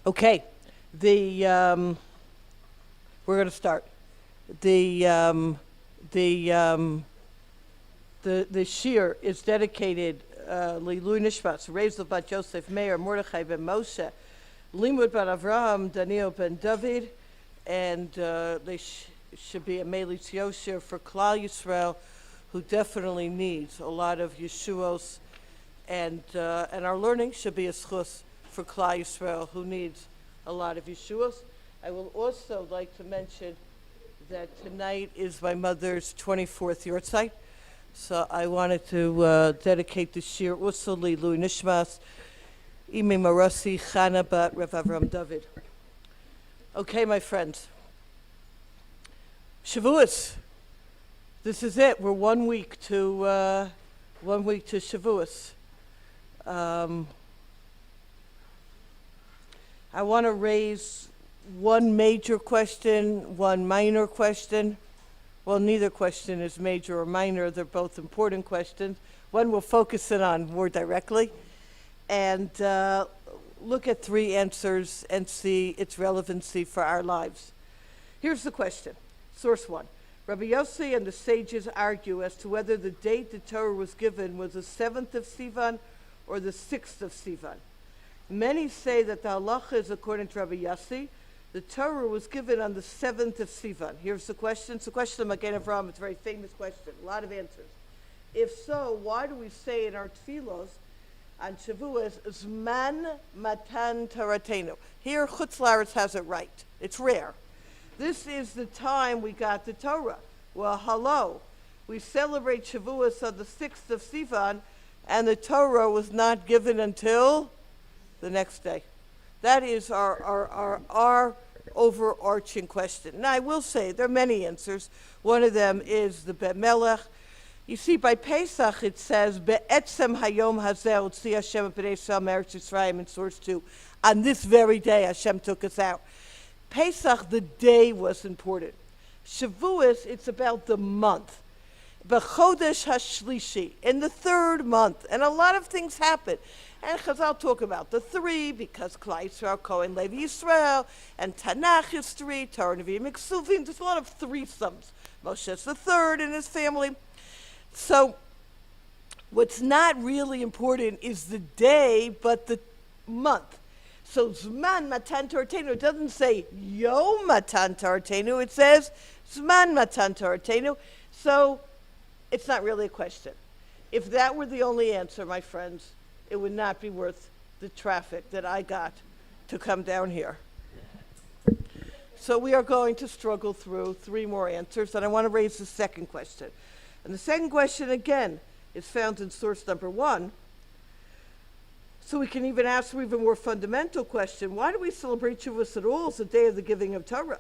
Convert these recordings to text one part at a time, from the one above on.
Okay, the we're going to start. The SHIUR is dedicated Leilui Nishmas, Rezel Bat Yosef Meir, Mordechai ben Moshe, Limud ben Avraham, Daniel ben David, and they should be a Meilitz Yosher for Klal Yisrael, who definitely needs a lot of Yeshuos, and our learning should be a schus for Klal Yisrael, who needs a lot of Yeshuos. I will also like to mention that tonight is my mother's 24th yahrzeit, so I wanted to dedicate the shir also Leilui Nishmas, Ime Marasi Chana Bat Rav Avram David. Okay, my friends. Shavuot. This is it. We're 1 week to Shavuot. I want to raise one major question, one minor question. Well, neither question is major or minor. They're both important questions. One we'll focus in on more directly, and look at three answers and see its relevancy for our lives. Here's the question. Source one. Rabbi Yossi and the sages argue as to whether the date the Torah was given was the 7th of Sivan or the 6th of Sivan. Many say that the halacha is according to Rabbi Yossi. The Torah was given on the 7th of Sivan. Here's the question. It's a question of Magen Avraham. It's a very famous question. A lot of answers. If so, why do we say in our tefillos on Shavuot, Zman Matan Toratenu? Here, Chutz La'aretz has it right. It's rare. This is the time we got the Torah. Well, hello. We celebrate Shavuot on the 6th of Sivan, and the Torah was not given until the next day. That is our overarching question. Now, I will say there are many answers. One of them is the Bet Melech. You see, by Pesach it says, Be'etzem hayom hazeh utzi Hashem et bnei Yisrael me'eretz Yisrael in source 2. On this very day, Hashem took us out. Pesach, the day was important. Shavuot, it's about the month. B'chodesh hashlishi, in the third month. And a lot of things happen. And Chazal talk about the three, because Klal Yisrael, Kohen, Levi, Yisrael, and Tanakh is three, Torah, Nevi'im, Miksuvim. There's a lot of threesomes. Moshe's the third in his family. So what's not really important is the day, but the month. So Zman Matan Toratenu, it doesn't say Yom Matan Toratenu, it says Zman Matan Toratenu. So it's not really a question. If that were the only answer, my friends, it would not be worth the traffic that I got to come down here. So we are going to struggle through three more answers, and I want to raise the second question. And the second question, again, is found in source number 1. So we can even ask an even more fundamental question. Why do we celebrate Shavuot at all as the day of the giving of Torah?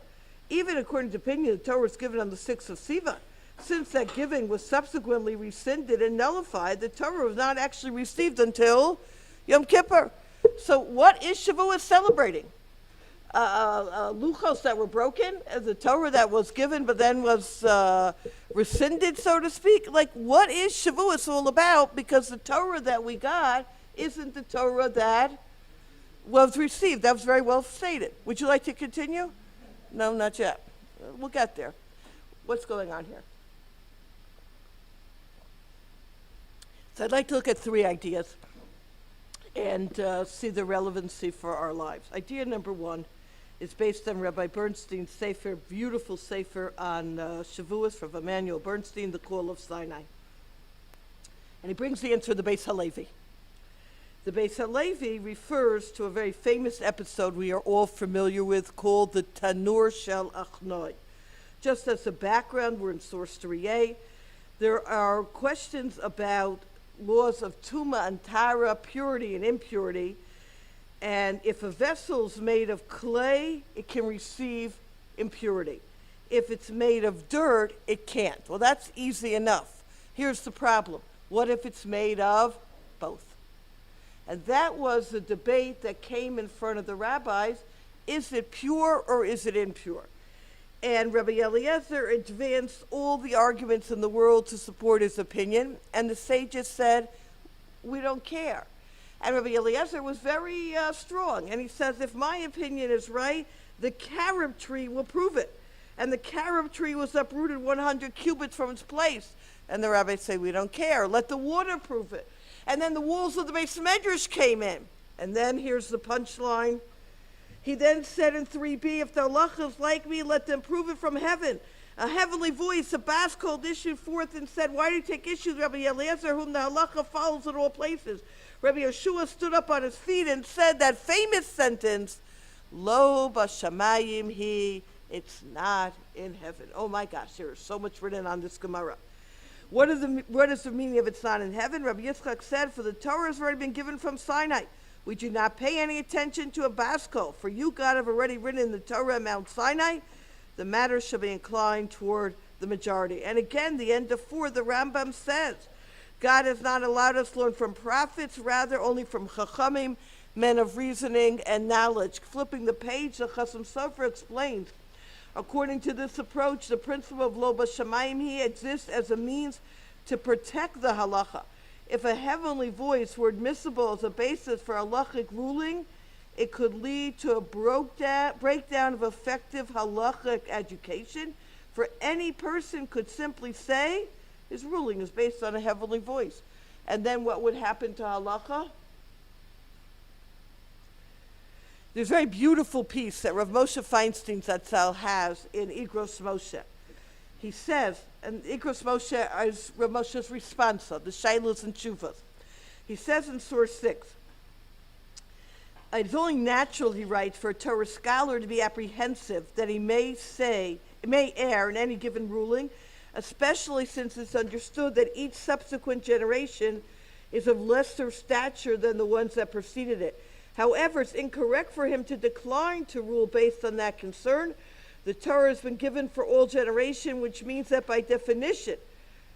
Even according to opinion, the Torah was given on the 6th of Sivan. Since that giving was subsequently rescinded and nullified, the Torah was not actually received until Yom Kippur. So what is Shavuot celebrating? Luchos that were broken, the Torah that was given but then was rescinded, so to speak? Like, what is Shavuot all about? Because the Torah that we got isn't the Torah that was received. That was very well stated. Would you like to continue? No, not yet. We'll get there. What's going on here? So I'd like to look at three ideas and see the relevancy for our lives. Idea number 1 is based on Rabbi Bernstein's Sefer, beautiful Sefer on Shavuot from Emanuel Bernstein, The Call of Sinai. And he brings the answer to the Beis HaLevi. The Beis HaLevi refers to a very famous episode we are all familiar with called the Tanur Shel Achnoi. Just as a background, we're in source 3a. There are questions about laws of Tuma and Tara, purity and impurity. And if a vessel's made of clay, it can receive impurity. If it's made of dirt, it can't. Well, that's easy enough. Here's the problem. What if it's made of both? And that was the debate that came in front of the rabbis. Is it pure or is it impure? And Rabbi Eliezer advanced all the arguments in the world to support his opinion. And the sages said, we don't care. And Rabbi Eliezer was very strong. And he says, if my opinion is right, the carob tree will prove it. And the carob tree was uprooted 100 cubits from its place. And the rabbis say, we don't care. Let the water prove it. And then the walls of the Beis Medrash came in. And then here's the punchline. He then said in 3b, if the halacha is like me, let them prove it from heaven. A heavenly voice, a bas called, issued forth and said, why do you take issue with Rabbi Eliezer, whom the halacha follows in all places? Rabbi Yeshua stood up on his feet and said that famous sentence, Lo b'shamayim hi, it's not in heaven. Oh my gosh, there is so much written on this Gemara. What is the meaning of it's not in heaven? Rabbi Yitzchak said, for the Torah has already been given from Sinai. We do not pay any attention to a baskol. For you, God, have already written in the Torah at Mount Sinai. The matter shall be inclined toward the majority. And again, the end of 4, the Rambam says, God has not allowed us to learn from prophets, rather only from chachamim, men of reasoning and knowledge. Flipping the page, the Chasam Sofer explains, according to this approach, the principle of lo b'shamayim hi exists as a means to protect the halacha. If a heavenly voice were admissible as a basis for halachic ruling, it could lead to a breakdown of effective halachic education. For any person could simply say, his ruling is based on a heavenly voice. And then what would happen to halacha? There's a very beautiful piece that Rav Moshe Feinstein Zatzal has in Igros Moshe. He says, and Igros Moshe is Rav Moshe's responsa, the Shailos and Tshuvos. He says in source 6, it's only natural, he writes, for a Torah scholar to be apprehensive that he may err in any given ruling, especially since it's understood that each subsequent generation is of lesser stature than the ones that preceded it. However, it's incorrect for him to decline to rule based on that concern. The Torah has been given for all generation, which means that by definition,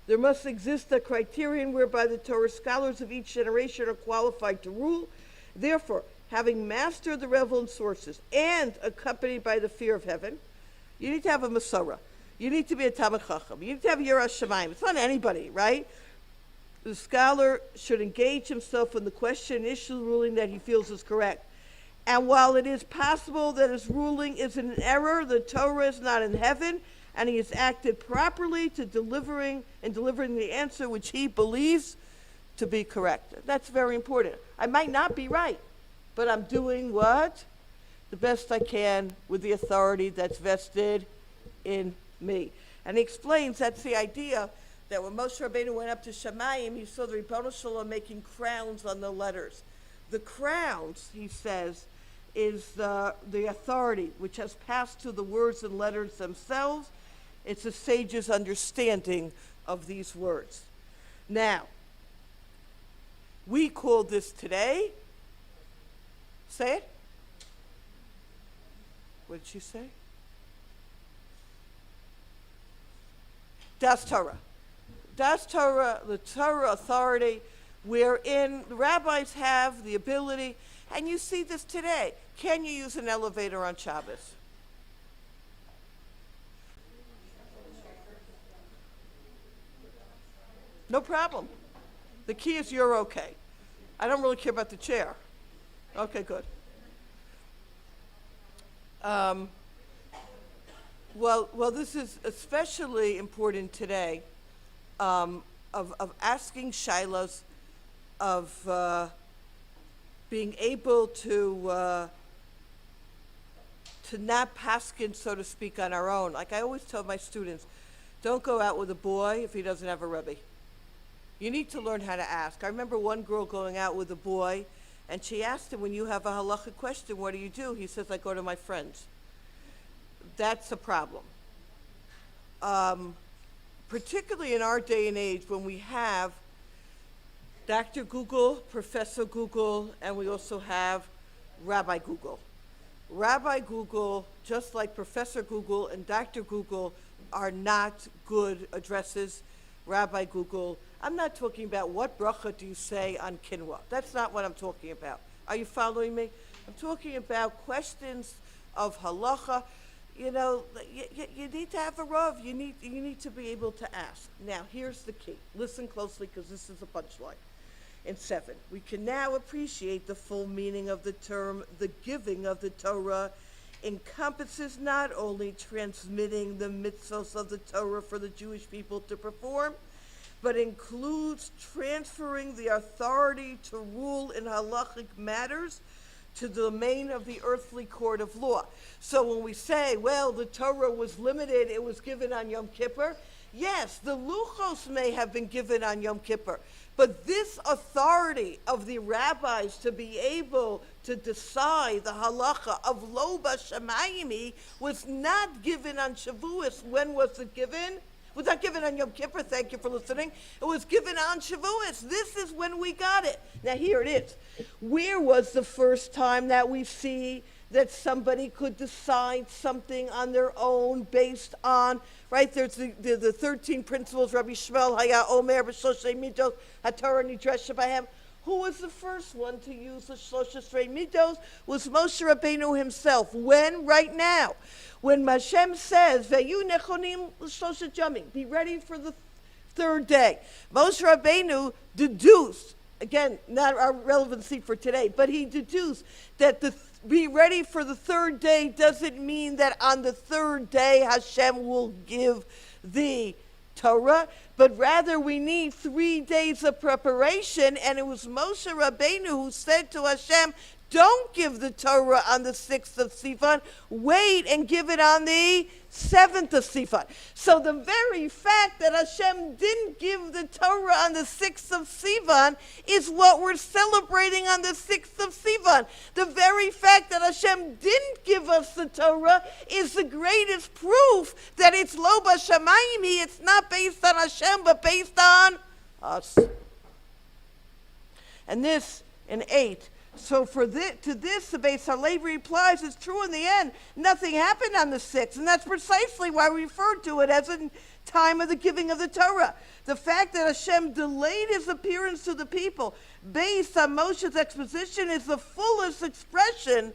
there must exist a criterion whereby the Torah scholars of each generation are qualified to rule. Therefore, having mastered the relevant sources and accompanied by the fear of heaven, you need to have a Masorah. You need to be a Talmid Chacham. You need to have Yirah Shamayim. It's not anybody, right? The scholar should engage himself in the question, issue ruling that he feels is correct. And while it is possible that his ruling is an error, the Torah is not in heaven, and he has acted properly to delivering the answer which he believes to be correct. That's very important. I might not be right, but I'm doing what? The best I can with the authority that's vested in me. And he explains that's the idea that when Moshe Rabbeinu went up to Shamayim, he saw the Ribono Shalom making crowns on the letters. The crowns, he says, is the authority which has passed to the words and letters themselves. It's a sage's understanding of these words. Now, we call this today, say it. What did she say? Das Torah. Das Torah, the Torah authority, wherein the rabbis have the ability, and you see this today. Can you use an elevator on Shabbos? No problem. The key is you're okay. I don't really care about the chair. Okay, good. Well, this is especially important today, of asking shilas, of being able to not paskin, so to speak, on our own. Like I always tell my students, don't go out with a boy if he doesn't have a rebbe. You need to learn how to ask. I remember one girl going out with a boy, and she asked him, when you have a halachic question, what do you do? He says, I go to my friends. That's a problem. Particularly in our day and age when we have Dr. Google, Professor Google, and we also have Rabbi Google. Rabbi Google, just like Professor Google and Dr. Google, are not good addresses. Rabbi Google, I'm not talking about what bracha do you say on quinoa. That's not what I'm talking about. Are you following me? I'm talking about questions of halacha. You know, you need to have a rav. You need to be able to ask. Now, here's the key. Listen closely, because this is a punchline. in 7. We can now appreciate the full meaning of the term, the giving of the Torah encompasses not only transmitting the mitzvos of the Torah for the Jewish people to perform, but includes transferring the authority to rule in halachic matters to the domain of the earthly court of law. So when we say, well, the Torah was limited, it was given on Yom Kippur, yes, the luchos may have been given on Yom Kippur, but this authority of the rabbis to be able to decide the halacha of lo b'shamayim was not given on Shavuot. When was it given? It was not given on Yom Kippur, thank you for listening. It was given on Shavuot. This is when we got it. Now here it is. Where was the first time that we see that somebody could decide something on their own based on, right? There's the 13 principles, Rabbi Shmuel, Haya Omer, B'Shoshei Midos, HaTorah Nidresha B'hem. Who was the first one to use the Shloshei Midos? Was Moshe Rabbeinu himself. When? Right now. When Hashem says, Ve'yu nechonim l'shloshet yamim, be ready for the third day. Moshe Rabbeinu deduced, again, not our relevancy for today, but he deduced that be ready for the third day doesn't mean that on the third day Hashem will give the Torah, but rather we need 3 days of preparation, and it was Moshe Rabbeinu who said to Hashem, don't give the Torah on the 6th of Sivan, wait and give it on the 7th of Sivan. So the very fact that Hashem didn't give the Torah on the 6th of Sivan is what we're celebrating on the 6th of Sivan. The very fact that Hashem didn't give us the Torah is the greatest proof that it's lo b'shamayim. It's not based on Hashem, but based on us. And this in 8. So to this, the Beis Halevi replies, it's true in the end. Nothing happened on the 6th, and that's precisely why we refer to it as a time of the giving of the Torah. The fact that Hashem delayed his appearance to the people based on Moshe's exposition is the fullest expression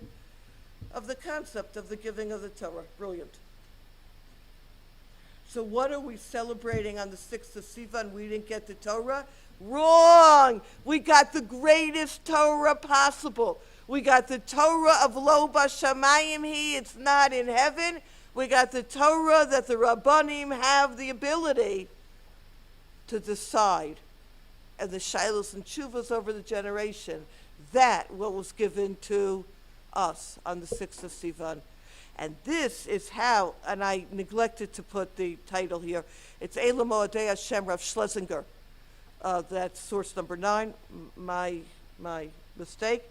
of the concept of the giving of the Torah. Brilliant. So what are we celebrating on the 6th of Sivan? We didn't get the Torah? Wrong! We got the greatest Torah possible. We got the Torah of lo b'shamayim, it's not in heaven. We got the Torah that the Rabbanim have the ability to decide. And the shilos and tshuvas over the generation. That what was given to us on the 6th of Sivan. And this is how, and I neglected to put the title here, it's Eila Moadei Hashem Rav Schlesinger. That's source number 9, my mistake.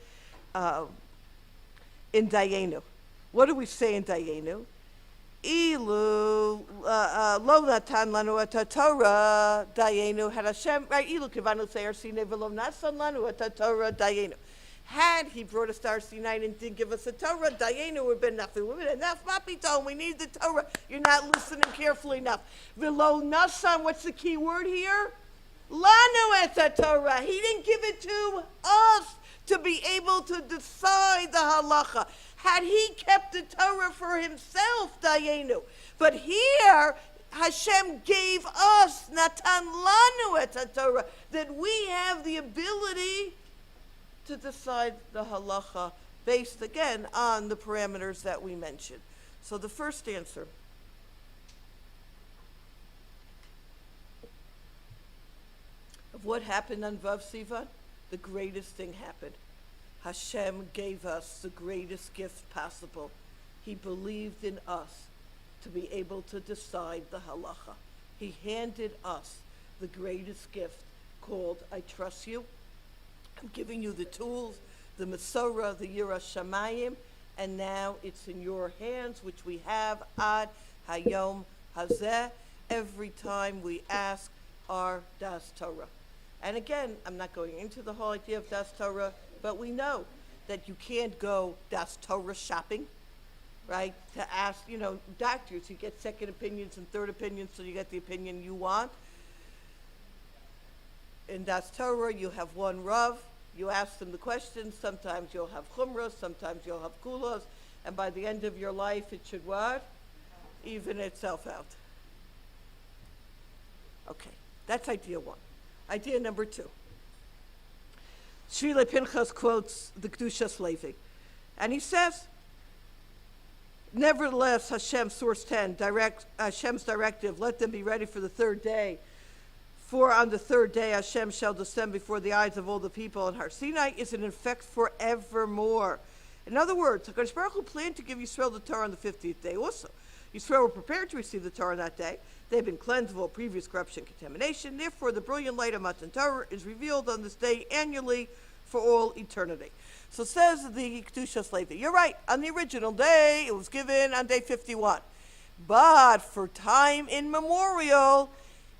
In Dayenu. What do we say in Dayenu? Ilu lo natan lanu et Torah Dayenu had Hashem, right? Ilu kivanu seir Sinai v'lo nasan lanu et Torah Dayenu. Had he brought us to our Sinai and didn't give us a Torah, Dayenu would have been nothing. Enough mapitone, we need the Torah. You're not listening carefully enough. V'lo nasan, what's the key word here? Lanu et Torah. He didn't give it to us to be able to decide the halacha. Had he kept the Torah for himself, Dayenu. But here, Hashem gave us, Natan lanu et Torah, that we have the ability to decide the halacha based, again, on the parameters that we mentioned. So the first answer. Of what happened on Vav Sivan? The greatest thing happened. Hashem gave us the greatest gift possible. He believed in us to be able to decide the halacha. He handed us the greatest gift called I trust you. I'm giving you the tools, the Masorah, the Yira Shamayim, and now it's in your hands, which we have ad hayom hazeh, every time we ask our Das Torah. And again, I'm not going into the whole idea of Das Torah, but we know that you can't go Das Torah shopping, right? To ask, doctors, you get second opinions and third opinions, so you get the opinion you want. In Das Torah, you have one Rav, you ask them the questions, sometimes you'll have chumras, sometimes you'll have kulos, and by the end of your life, it should what? Even itself out. Okay, that's idea 1. Idea number 2. Shvile Pinchas quotes the Kedushas Levi. And he says, nevertheless, Hashem, source 10, Hashem's directive, let them be ready for the third day. For on the third day Hashem shall descend before the eyes of all the people, and Har Sinai is in effect forevermore. In other words, HaKadosh Baruch Hu planned to give Yisrael the Torah on the 50th day also. Yisrael were prepared to receive the Torah that day. They had been cleansed of all previous corruption and contamination. Therefore, the brilliant light of Matan Torah is revealed on this day annually for all eternity. So says the Kedushas Levi, you're right, on the original day, it was given on day 51. But for time immemorial,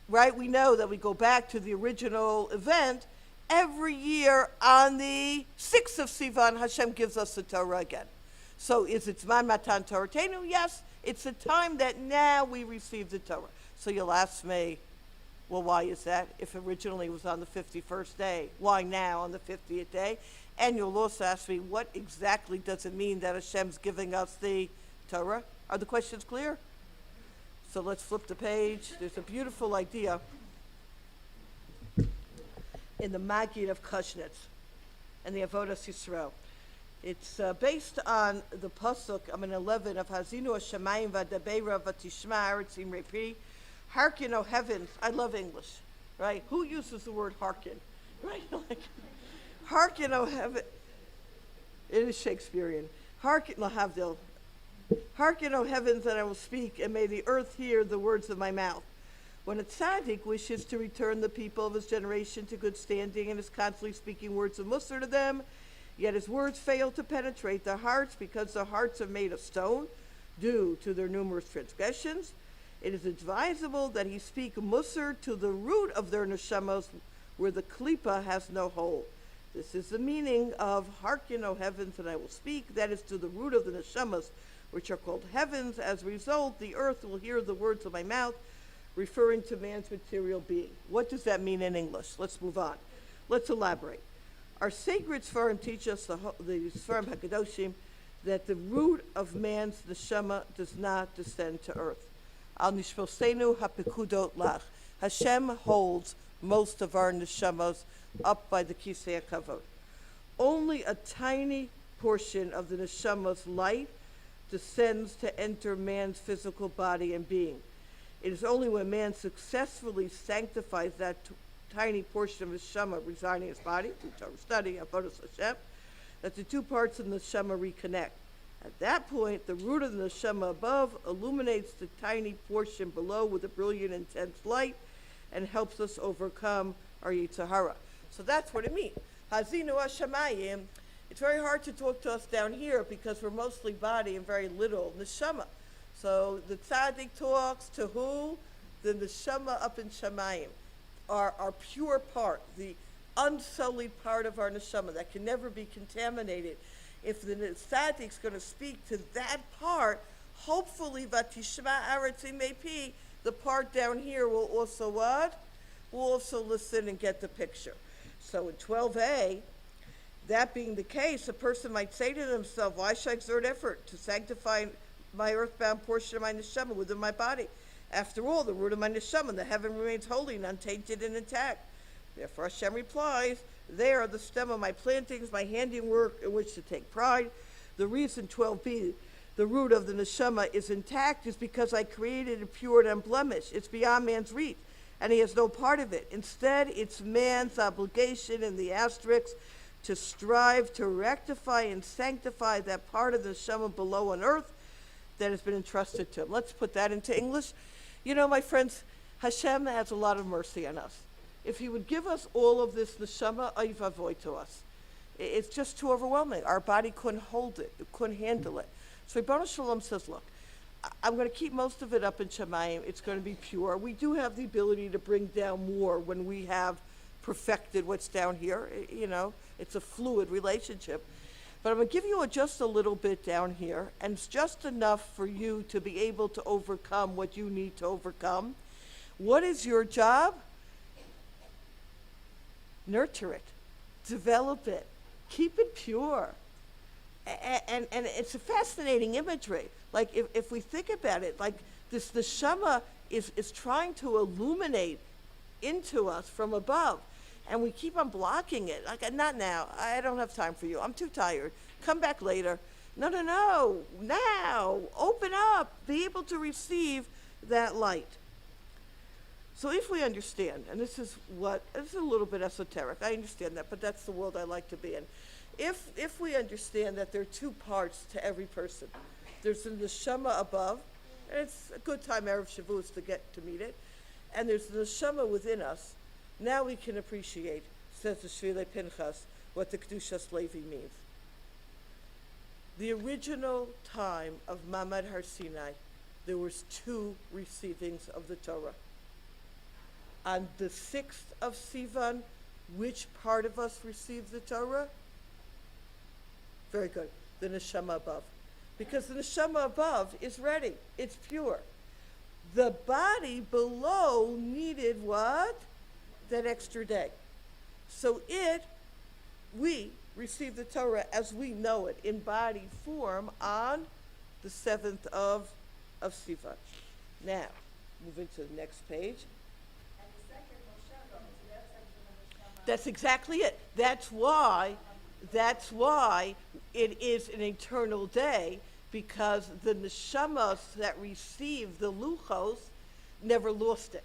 right, we know that we go back to the original event. Every year on the 6th of Sivan, Hashem gives us the Torah again. So is it Zman Matan Toratenu? Yes, it's the time that now we receive the Torah. So you'll ask me, well, why is that? If originally it was on the 51st day, why now on the 50th day? And you'll also ask me, what exactly does it mean that Hashem's giving us the Torah? Are the questions clear? So let's flip the page. There's a beautiful idea in the Maggid of Kushnetz and the Avodas Yisrael. It's based on the pasuk, 11 of Hazinu Hashemayim v'adabeira v'tishma aretz imrei pri. Hearken, O heavens. I love English, right? Who uses the word hearken, right? Like, hearken, O heaven. It is Shakespearean. Hearken, lahavdil. Hearken, O heavens, and I will speak, and may the earth hear the words of my mouth. When a tzaddik wishes to return the people of his generation to good standing and is constantly speaking words of Musar to them, yet his words fail to penetrate their hearts because their hearts are made of stone due to their numerous transgressions, it is advisable that he speak Musar to the root of their neshamos where the klipa has no hold. This is the meaning of hearken, O heavens, and I will speak. That is to the root of the neshamas, which are called heavens. As a result, the earth will hear the words of my mouth, referring to man's material being. What does that mean in English? Let's move on. Let's elaborate. Our sacred Sfarim teach us, the Sfarim HaKadoshim, that the root of man's neshama does not descend to earth. Al nishposenu hapekudot lach. Hashem holds most of our neshamos up by the Kisei HaKavod. Only a tiny portion of the neshama's light descends to enter man's physical body and being. It is only when man successfully sanctifies that tiny portion of his neshama residing in his body, through Torah study, Avodas Hashem, that the two parts of the neshama reconnect. At that point, the root of the neshama above illuminates the tiny portion below with a brilliant, intense light and helps us overcome our Yetzer Hara. So that's what it means. Hazinu Hashemayim. It's very hard to talk to us down here because we're mostly body and very little neshama. So the tzaddik talks to who? The neshama up in Shemayim, our pure part, the unsullied part of our neshama that can never be contaminated. If the tzaddik's going to speak to that part, hopefully, vatishma aretz imrei pi, the part down here will also what? Will also listen and get the picture. So in 12a, that being the case, a person might say to themselves, why should I exert effort to sanctify my earthbound portion of my neshama within my body? After all, the root of my neshama, the heaven remains holy and untainted and intact. Therefore Hashem replies, they are the stem of my plantings, my handiwork in which to take pride. The reason 12b, the root of the neshama is intact, is because I created it pure and unblemished. It's beyond man's reach, and he has no part of it. Instead, it's man's obligation in the asterisk to strive to rectify and sanctify that part of the neshama below on earth that has been entrusted to him. Let's put that into English. You know, my friends, Hashem has a lot of mercy on us. If he would give us all of this neshama, oy vavoy to us. It's just too overwhelming. Our body couldn't hold it. It couldn't handle it. So Ribono Shalom says, look, I'm going to keep most of it up in Shemayim. It's going to be pure. We do have the ability to bring down more when we have perfected what's down here. You know, it's a fluid relationship. But I'm going to give you just a little bit down here, and it's just enough for you to be able to overcome what you need to overcome. What is your job? Nurture it, develop it, keep it pure. And it's a fascinating imagery. Like if we think about it, like this, the neshama is trying to illuminate into us from above. And we keep on blocking it. Like, not now. I don't have time for you. I'm too tired. Come back later. No, no, no. Now. Open up. Be able to receive that light. So if we understand, and this is a little bit esoteric, I understand that, but that's the world I like to be in. If we understand that there are two parts to every person, there's the neshama above, and it's a good time, Erev Shavuot, to get to meet it, and there's the neshama within us. Now we can appreciate, says the Shvile Pinchas, what the Kedushas Levi means. The original time of Mamad Har Sinai, there was two receivings of the Torah. On the 6th of Sivan, which part of us received the Torah? Very good, the neshama above. Because the neshama above is ready, it's pure. The body below needed what? That extra day. So we received the Torah as we know it in body form on the 7th of Sivan. Now, moving to the next page. That's exactly it. That's why it is an eternal day, because the neshamas that receive the luchos never lost it,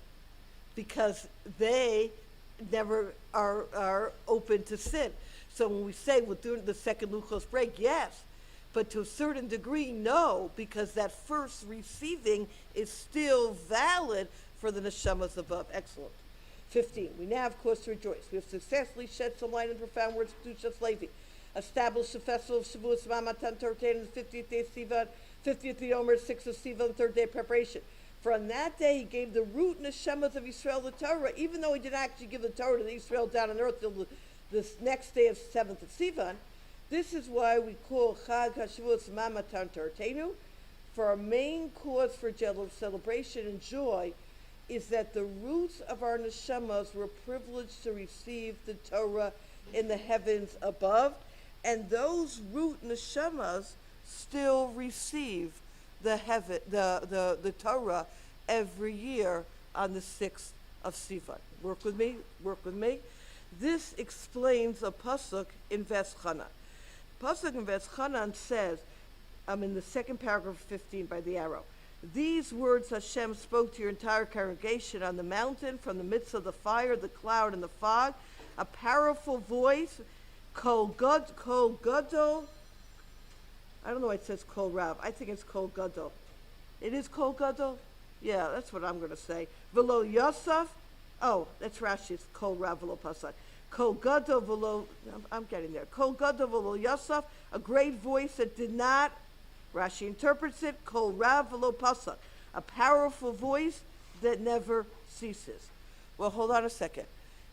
because they never are open to sin. So when we say we're doing the second luchos break, yes, but to a certain degree, no, because that first receiving is still valid for the neshamas above. Excellent. 15. We now have cause to rejoice. We have successfully shed some light on the profound words of Kedushas Levi. Established the festival of Shavuot, Matan Torah, on the 50th day of Sivan, 50th day of Omer, 6th of Sivan, 3rd day of preparation. For on that day he gave the root neshamas of Israel the Torah, even though he didn't actually give the Torah to Israel down on earth till the next day of 7th of Sivan. This is why we call Chag HaShavuot Matan Torah. For our main cause for celebration and joy is that the roots of our neshamas were privileged to receive the Torah in the heavens above, and those root neshamas still receive the Torah every year on the 6th of Sivan. Work with me. This explains a pasuk in Veschanan. Pasuk in Veschanan says, I'm in the second paragraph of 15 by the arrow. These words Hashem spoke to your entire congregation on the mountain, from the midst of the fire, the cloud, and the fog. A powerful voice, kol gadol. I don't know why it says kol rav. I think it's kol gadol. It is kol gadol? Yeah, that's what I'm going to say. Velo yosef. Oh, that's Rashi. It's kol rav velo pasad. Kol gadol velo. I'm getting there. Kol gadol velo yosef. A great voice that did not. Rashi interprets it, kol rav v'lo pasuk, a powerful voice that never ceases. Well, hold on a second.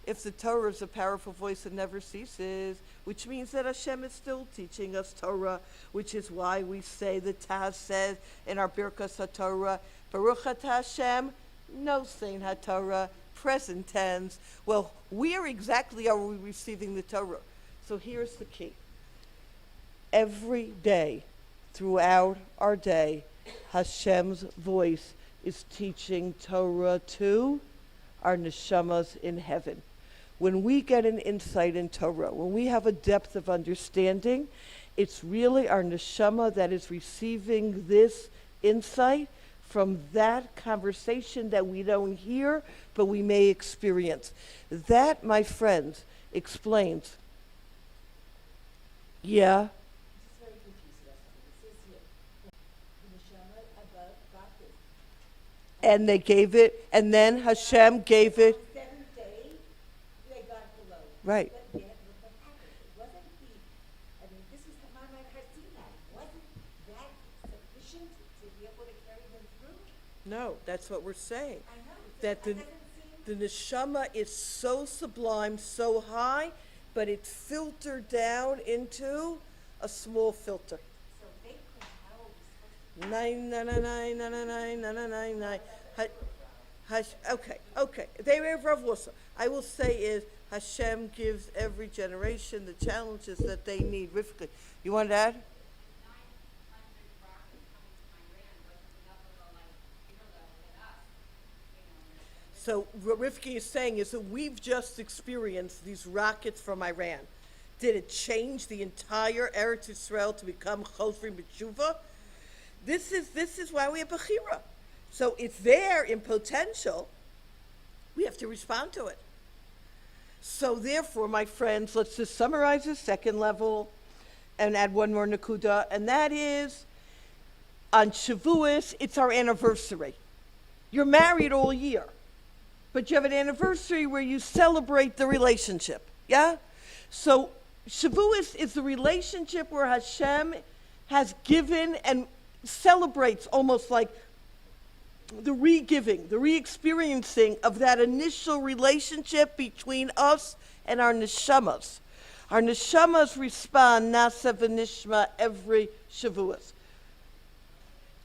If the Torah is a powerful voice that never ceases, which means that Hashem is still teaching us Torah, which is why we say the Taz says in our Birkas HaTorah, Baruch Atah Hashem, no Sein HaTorah, present tense. Well, where exactly are we receiving the Torah? So here's the key. Every day, throughout our day, Hashem's voice is teaching Torah to our neshamas in heaven. When we get an insight in Torah, when we have a depth of understanding, it's really our neshama that is receiving this insight from that conversation that we don't hear, but we may experience. That, my friends, explains. Yeah. And they gave it, and then Hashem gave it. On the 7th day, they got below. Right. But yet, what happened? It wasn't this is Mamad Har Sinai. Wasn't that sufficient to be able to carry them through? No, that's what we're saying. I know. That the neshama is so sublime, so high, but it's filtered down into a small filter. So they could help. Nine. Okay. They were Rav Wusser. I will say is Hashem gives every generation the challenges that they need. Rivka, you want to add? So what Rivki is saying is that we've just experienced these rockets from Iran. Did it change the entire Eretz Yisrael to become Chosrim B'tshuva? This is why we have Bechira. So it's there in potential. We have to respond to it. So therefore, my friends, let's just summarize the second level and add one more nakuda, and that is, on Shavuot, it's our anniversary. You're married all year, but you have an anniversary where you celebrate the relationship, yeah? So Shavuot is the relationship where Hashem has given and celebrates almost like the re-giving, the re-experiencing of that initial relationship between us and our neshamas. Our neshamas respond nasa v'nishma every Shavuot.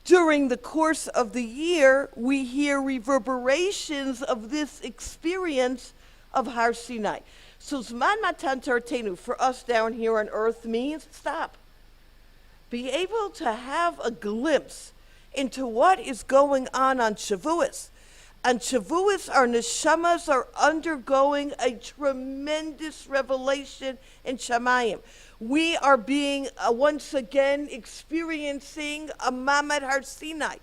During the course of the year, we hear reverberations of this experience of Har Sinai. So Zman Matan Tortenu for us down here on earth means stop. Be able to have a glimpse into what is going on Shavuot. On Shavuot, our neshamas are undergoing a tremendous revelation in Shamayim. We are being, once again, experiencing a Mamad Har Sinai.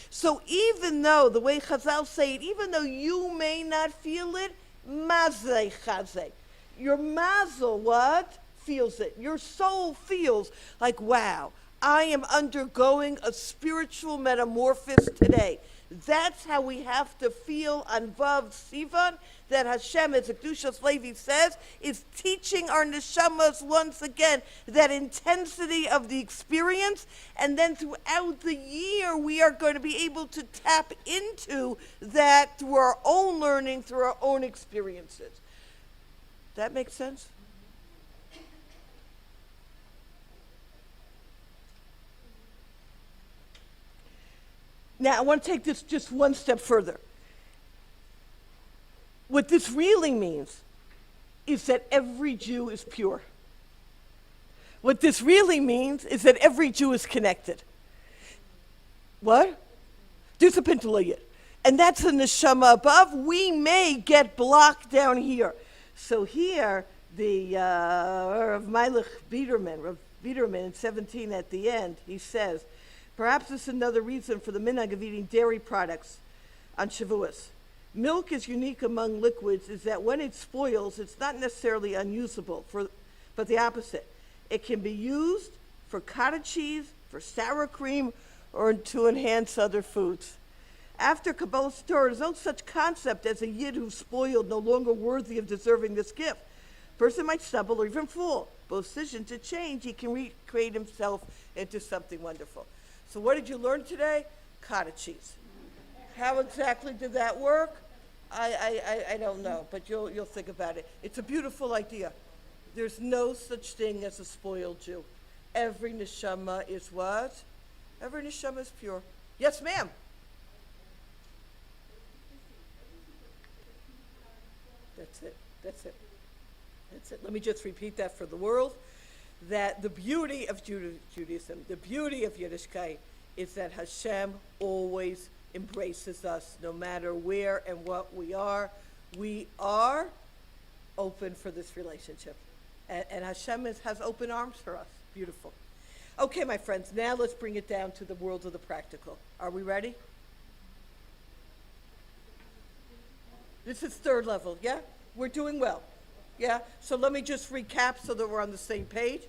So even though, the way Chazal say it, even though you may not feel it, mazeh chazeh. Your mazel, what? Feels it. Your soul feels like, wow, I am undergoing a spiritual metamorphosis today. That's how we have to feel on Vav Sivan, that Hashem, as Kedushas Levi says, is teaching our neshamas once again that intensity of the experience, and then throughout the year we are going to be able to tap into that through our own learning, through our own experiences. That makes sense? Now, I want to take this just one step further. What this really means is that every Jew is pure. What this really means is that every Jew is connected. What? There's a pintalayit. And that's a neshama above. We may get blocked down here. So here, the Rav Meilich Biederman in 17 at the end, he says, perhaps this is another reason for the minhag of eating dairy products on Shavuos. Milk is unique among liquids is that when it spoils, it's not necessarily unusable, but the opposite. It can be used for cottage cheese, for sour cream, or to enhance other foods. After Kabbalah's Torah, there's no such concept as a yid who's spoiled, no longer worthy of deserving this gift. Person might stumble or even fall. But decision to change, he can recreate himself into something wonderful. So what did you learn today? Cottage cheese. How exactly did that work? I don't know, but you'll think about it. It's a beautiful idea. There's no such thing as a spoiled Jew. Every neshama is what? Every neshama is pure. Yes, ma'am. That's it. That's it. That's it. Let me just repeat that for the world. That the beauty of Judaism, the beauty of Yiddishkeit, is that Hashem always embraces us, no matter where and what we are. We are open for this relationship. And Hashem has open arms for us. Beautiful. Okay, my friends, now let's bring it down to the world of the practical. Are we ready? This is third level, yeah? We're doing well. Yeah, so let me just recap so that we're on the same page.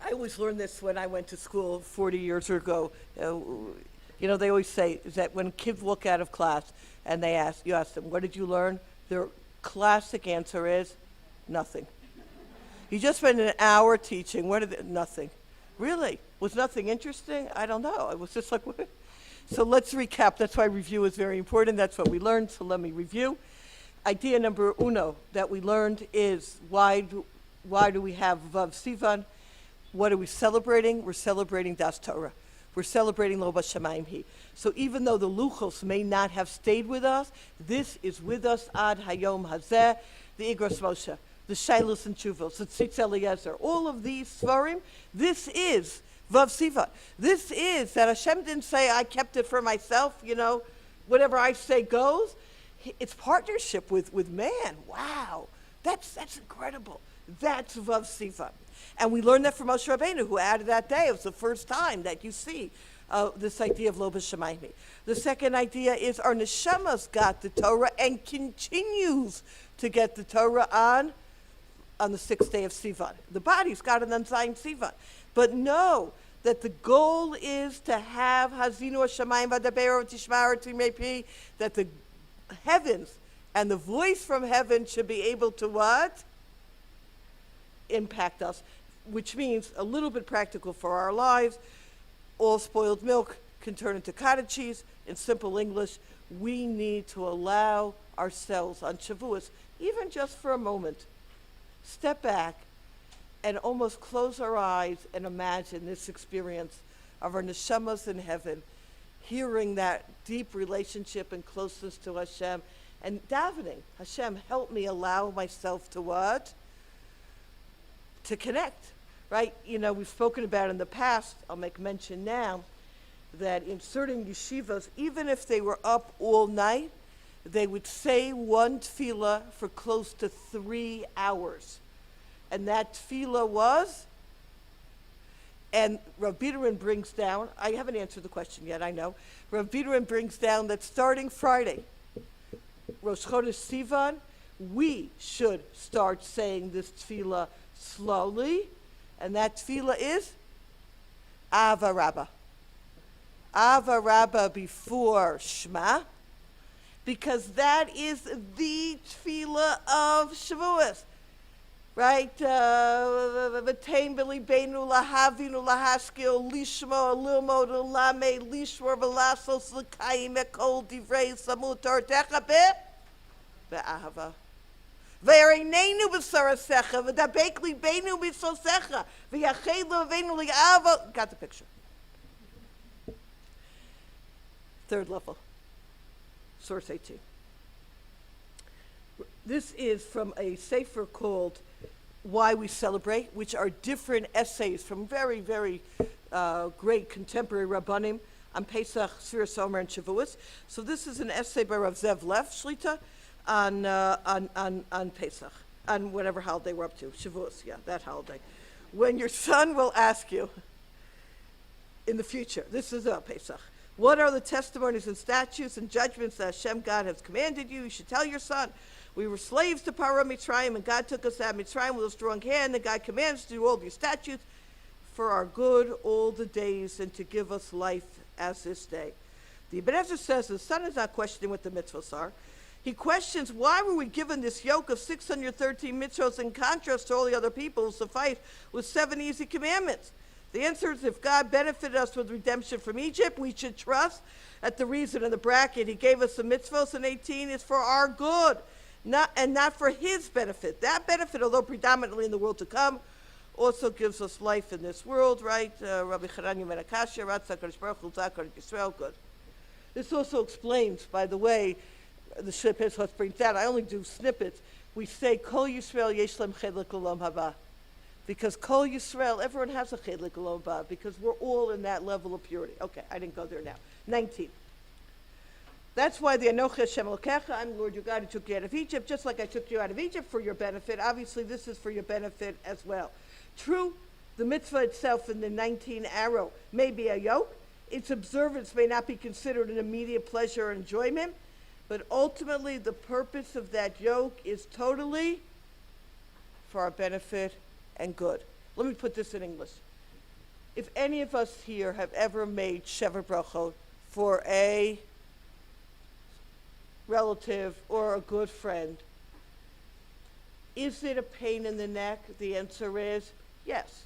I always learned this when I went to school 40 years ago. They always say is that when kids walk out of class and you ask them, what did you learn? Their classic answer is, nothing. You just spent an hour teaching, nothing. Really? Was nothing interesting? I don't know. It was just like, what? So let's recap. That's why review is very important. That's what we learned, so let me review. Idea number uno that we learned is why do we have Vav Sivan? What are we celebrating? We're celebrating Das Torah. We're celebrating Lo B'Shamayim Hi. So even though the Luchos may not have stayed with us, this is with us ad Hayom Hazeh, the Igros Moshe, the Shailus and Chuvos, the Tzitz Eliezer, all of these Svarim, this is Vav Sivan. This is that Hashem didn't say, I kept it for myself, whatever I say goes. It's partnership with man. Wow, that's incredible. That's Vav Sivan. And we learned that from Moshe Rabbeinu, who added that day. It was the first time that you see this idea of Lo B'Shamayim. The second idea is our neshamas got the Torah and continues to get the Torah on the 6th day of Sivan. The body's got it on Zayin Sivan. But know that the goal is to have Hazinu Hashamayim V'Daber Tishmar Timepi, that the heavens and the voice from heaven should be able to what? Impact us, which means a little bit practical for our lives. All spoiled milk can turn into cottage cheese. In simple English, we need to allow ourselves on Shavuot, even just for a moment, step back and almost close our eyes and imagine this experience of our neshamas in heaven, hearing that deep relationship and closeness to Hashem, and davening, Hashem, help me allow myself to what? To connect, right? You know, we've spoken about in the past, I'll make mention now, that in certain yeshivas, even if they were up all night, they would say one tefillah for close to 3 hours. And that tefillah was, and Rav Biederman brings down, I haven't answered the question yet, I know. Rav Biederman brings down that starting Friday, Rosh Chodesh Sivan, we should start saying this tefillah slowly, and that tefillah is Ava Rabbah. Ava Rabbah before Shema, because that is the tefillah of Shavuot, right? V'tein b'libeinu lahavinu lahaskil lishmo lilmod lame lishmor v'lasos l'kayim ekol divrei samutar techabe be'ahava. V'yarinenu b'sarasecha v'dabek libeinu b'sosecha v'yached l'avenu li'ava. Got the picture. Third level, source 18. This is from a sefer called Why We Celebrate, which are different essays from very, very great contemporary Rabbanim on Pesach, Shira, Somer, and Shavuot. So this is an essay by Rav Zev Lev Shlita on Pesach, on whatever holiday we're up to, Shavuot, yeah, that holiday. When your son will ask you in the future, this is Pesach, what are the testimonies and statutes and judgments that Hashem God has commanded you? You should tell your son, we were slaves to Parah Mitzrayim, and God took us out of Mitzrayim with a strong hand, and God commands to do all these statutes for our good all the days, and to give us life as this day. The Ibn Ezra says the son is not questioning what the mitzvahs are. He questions, why were we given this yoke of 613 mitzvahs in contrast to all the other people who suffice with 7 easy commandments? The answer is, if God benefited us with redemption from Egypt, we should trust that the reason in the bracket he gave us the mitzvahs in 18 is for our good, not for his benefit. That benefit, although predominantly in the world to come, also gives us life in this world, right? Rabbi Charanya Menakashia, Ratzak Kodesh Baruch Hu, Zakar Yisrael, good. This also explains, by the way, the Shir Pesach brings down, I only do snippets. We say, Kol Yisrael Yesh Lem Chedek L'Olam Haba. Because Kol Yisrael, everyone has a Chedek L'Olam Haba, because we're all in that level of purity. Okay, I didn't go there now. 19. That's why the Anochi Hashem Elokecha, I'm the Lord your God who took you out of Egypt, just like I took you out of Egypt for your benefit. Obviously, this is for your benefit as well. True, the mitzvah itself in the 19 arrow may be a yoke. Its observance may not be considered an immediate pleasure or enjoyment, but ultimately the purpose of that yoke is totally for our benefit and good. Let me put this in English. If any of us here have ever made Sheva Brachot for a relative or a good friend, is it a pain in the neck? The answer is yes.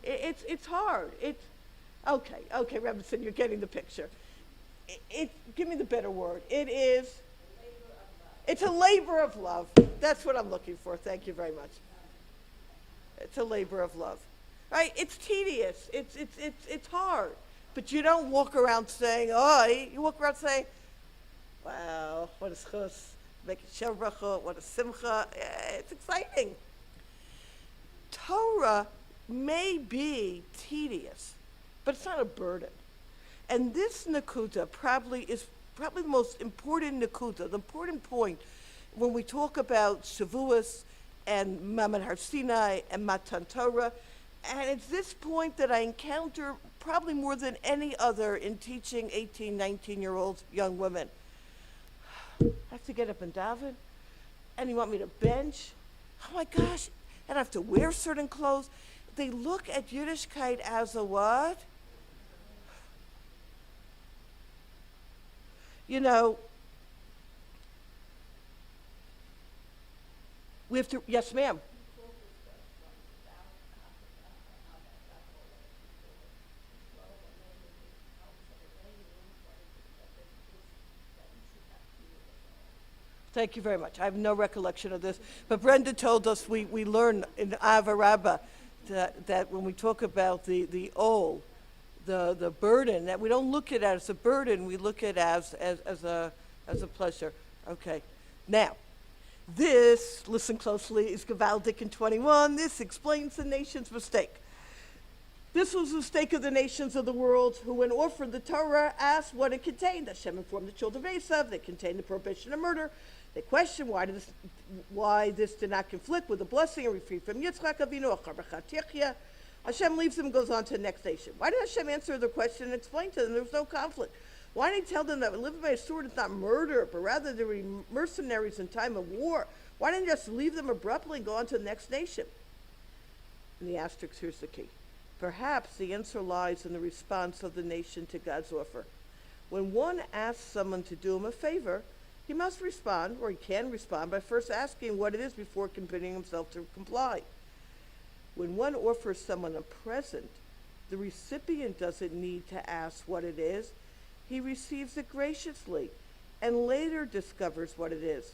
It's hard. Okay, Robinson, you're getting the picture. Give me the better word. It's a labor of love. That's what I'm looking for. Thank you very much. It's a labor of love, right? It's tedious. It's hard, but you don't walk around saying, "Oh," you walk around saying, "Wow, what a schus, making Sheva Brachot, what a simcha." It's exciting. Torah may be tedious, but it's not a burden. And this nakuda probably is probably the most important nakuda, the important point when we talk about Shavuot and Mamad Har Sinai and Matan Torah. And it's this point that I encounter probably more than any other in teaching 18, 19-year-old young women. I have to get up and daven, and you want me to bench? Oh my gosh, and I have to wear certain clothes. They look at Yiddishkeit as a what? You know, we have to, yes ma'am. Thank you very much. I have no recollection of this. But Brenda told us we learn in Ava Rabbah that when we talk about the ol, the burden, that we don't look at it as a burden, we look at it as a pleasure. Okay. Now, this, listen closely, is Gavaldik in 21. This explains the nation's mistake. This was the mistake of the nations of the world who, when offered the Torah, asked what it contained. Hashem informed the children of Esav that it contained the prohibition of murder. They questioned why this did not conflict with the blessing and refrain from Yitzchak Avinu, Acharachat. Hashem leaves them and goes on to the next nation. Why did Hashem answer their question and explain to them there was no conflict? Why did he tell them that living by a sword is not murder, but rather they were mercenaries in time of war? Why didn't he just leave them abruptly and go on to the next nation? And the asterisk, here's the key. Perhaps the answer lies in the response of the nation to God's offer. When one asks someone to do him a favor, he must respond, or he can respond, by first asking what it is before committing himself to comply. When one offers someone a present, the recipient doesn't need to ask what it is. He receives it graciously and later discovers what it is.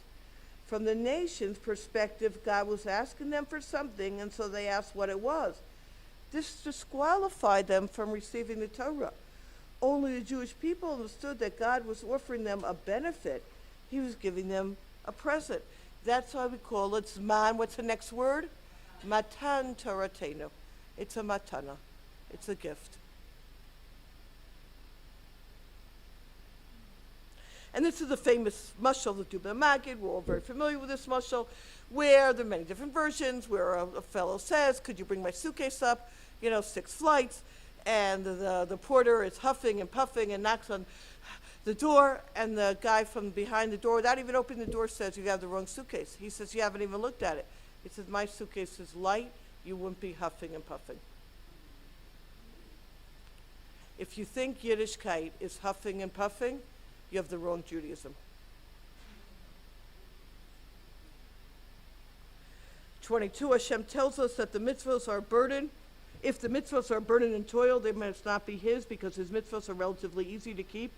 From the nation's perspective, God was asking them for something, and so they asked what it was. This disqualified them from receiving the Torah. Only the Jewish people understood that God was offering them a benefit. He was giving them a present. That's why we call it Zman. What's the next word? Matan Toratenu. It's a matana. It's a gift. And this is a famous mashal, the Dubna Magid. We're all very familiar with this mashal, where there are many different versions, where a fellow says, could you bring my suitcase up, 6 flights, and the porter is huffing and puffing and knocks on the door, and the guy from behind the door, without even opening the door, says, you have the wrong suitcase. He says, you haven't even looked at it. He says, my suitcase is light, you wouldn't be huffing and puffing. If you think Yiddishkeit is huffing and puffing, you have the wrong Judaism. 22, Hashem tells us that the mitzvahs are a burden. If the mitzvahs are a burden and toil, they must not be his, because his mitzvahs are relatively easy to keep,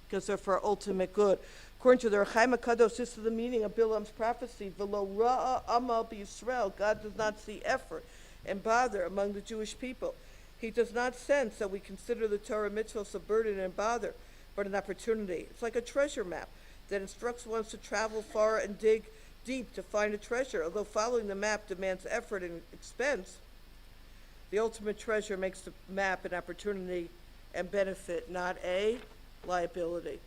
because they're for our ultimate good. According to the Rechaim HaKadosh, this is the meaning of Bilam's prophecy, V'lo ra'a amal b'Yisrael. God does not see effort and bother among the Jewish people. He does not sense that we consider the Torah mitzvahs a burden and bother, but an opportunity. It's like a treasure map that instructs one to travel far and dig deep to find a treasure. Although following the map demands effort and expense, the ultimate treasure makes the map an opportunity and benefit, not a liability.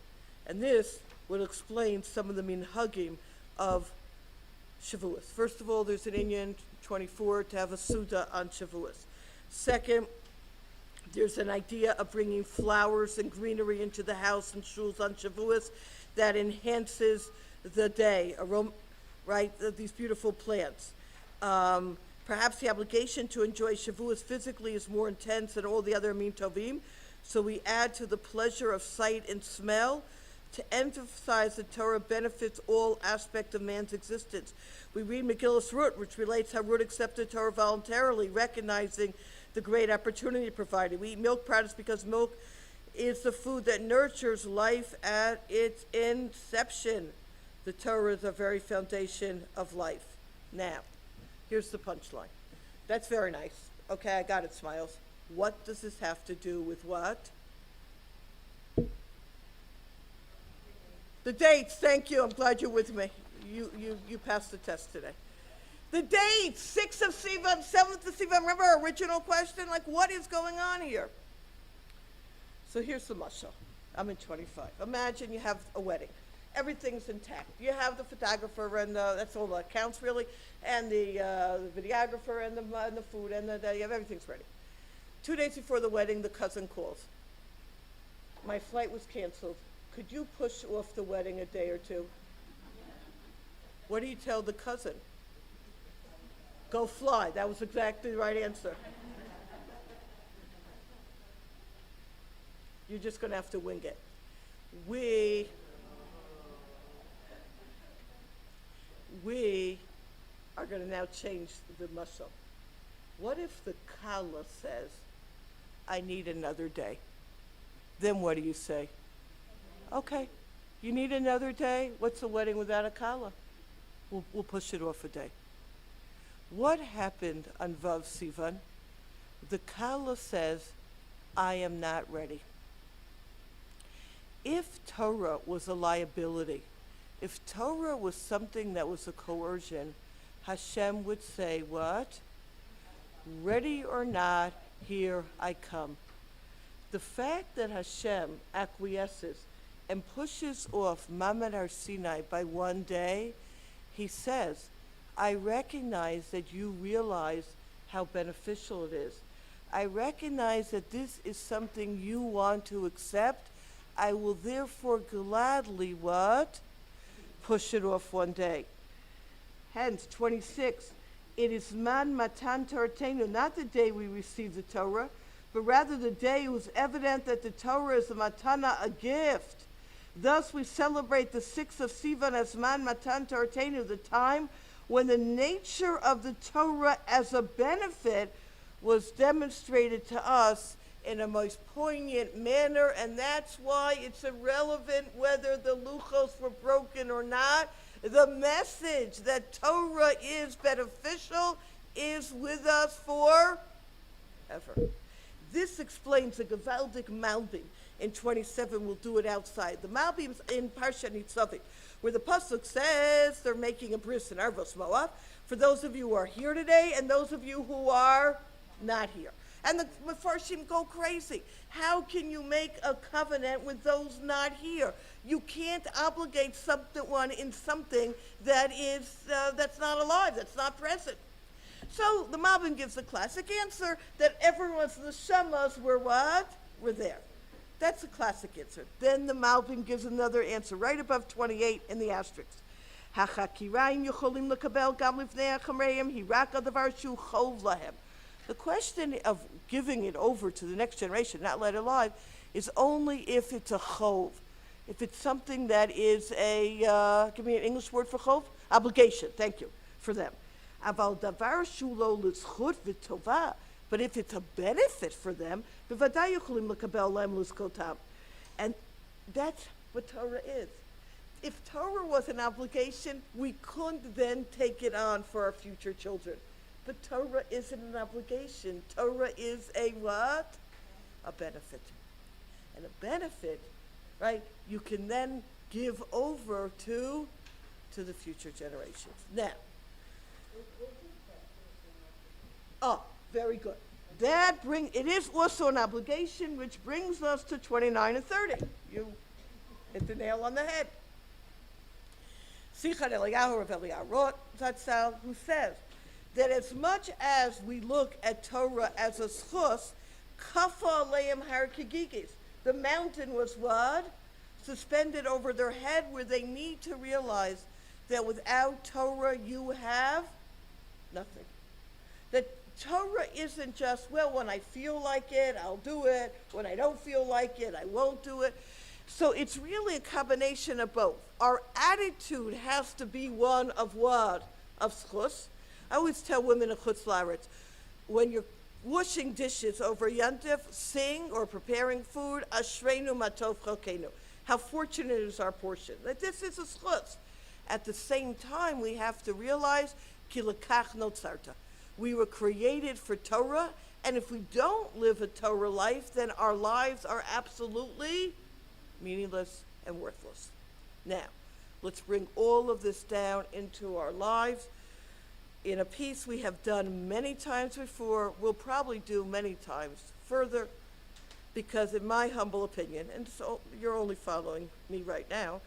And this will explain some of the minhagim of Shavuot. First of all, there's an Inyan 24 to have a Suda on Shavuot. Second, there's an idea of bringing flowers and greenery into the house and shuls on Shavuot that enhances the day, right? These beautiful plants. Perhaps the obligation to enjoy Shavuot physically is more intense than all the other Amim Tovim, so we add to the pleasure of sight and smell to emphasize that Torah benefits all aspects of man's existence. We read Megillus Rut, which relates how Rut accepted Torah voluntarily, recognizing the great opportunity provided. We eat milk products because milk is the food that nurtures life at its inception. The Torah is the very foundation of life. Now, here's the punchline. That's very nice. Okay, I got it, Smiles. What does this have to do with what? The dates, thank you. I'm glad you're with me. You passed the test today. The dates, 6th of Sivan, 7th of Sivan. Remember our original question? Like, what is going on here? So here's the mashal. I'm in 25. Imagine you have a wedding. Everything's intact. You have the photographer and that's all that counts really, and the videographer and the food and you have everything's ready. 2 days before the wedding, the cousin calls. My flight was canceled. Could you push off the wedding a day or two? What do you tell the cousin? Go fly. That was exactly the right answer. You're just going to have to wing it. We are going to now change the mashal. What if the kala says, I need another day? Then what do you say? Okay, you need another day? What's a wedding without a kala? We'll push it off a day. What happened on Vav Sivan? The kala says, I am not ready. If Torah was a liability, if Torah was something that was a coercion, Hashem would say, what? Ready or not, here I come. The fact that Hashem acquiesces and pushes off Mamad Har Sinai by 1 day, he says, I recognize that you realize how beneficial it is. I recognize that this is something you want to accept. I will therefore gladly what? Push it off 1 day. Hence, 26, it is man matan Torah, not the day we receive the Torah, but rather the day it was evident that the Torah is a matana, a gift. Thus we celebrate the 6th of Sivan as man matan Torah, the time when the nature of the Torah as a benefit was demonstrated to us in a most poignant manner, and that's why it's irrelevant whether the luchos were broken or not. The message that Torah is beneficial is with us forever. This explains the Gavaldik Malbim in 27. We'll do it outside. The Malbim's in Parsha Nitzavim, where the pasuk says they're making a bris in Arvos Moav. For those of you who are here today, and those of you who are not here. And the Mefarshim go crazy. How can you make a covenant with those not here? You can't obligate someone in something that is that's not alive, that's not present. So the Malbim gives the classic answer that everyone's neshamas were what? Were there. That's a classic answer. Then the Malbim gives another answer right above 28 in the asterisk. Hachakirayim yocholim lekabel gam lifnei achamreim hirak adavar shu chov lahem. The question of giving it over to the next generation, not let it alive, is only if it's a chov. If it's something that is a, give me an English word for chov? Obligation, thank you, for them. Aval davar shulo l'zchut v'tova. But if it's a benefit for them, b'vaday yocholim lekabel lahem l'zchotam. And that's what Torah is. If Torah was an obligation, we couldn't then take it on for our future children. But Torah isn't an obligation. Torah is a what? A benefit. And a benefit, right, you can then give over to the future generations. Now, very good. It is also an obligation, which brings us to 29 and 30. You hit the nail on the head. Sichar Eliyahu Rav Eliyahu wrote Zatzal, who says that as much as we look at Torah as a schus, kafa aleim har kegigis. The mountain was what? Suspended over their head, where they need to realize that without Torah you have nothing. That Torah isn't just, well, when I feel like it, I'll do it. When I don't feel like it, I won't do it. So it's really a combination of both. Our attitude has to be one of what? Of schus. I always tell women in Chutz La'aretz, when you're washing dishes over Yantif, sing, or preparing food, Ashreinu matov chalkeinu. How fortunate is our portion. That this is a schutz. At the same time, we have to realize, ki lekach notzarta. We were created for Torah, and if we don't live a Torah life, then our lives are absolutely meaningless and worthless. Now, let's bring all of this down into our lives. In a piece we have done many times before, we'll probably do many times further. because in my humble opinion, and so you're only following me right now,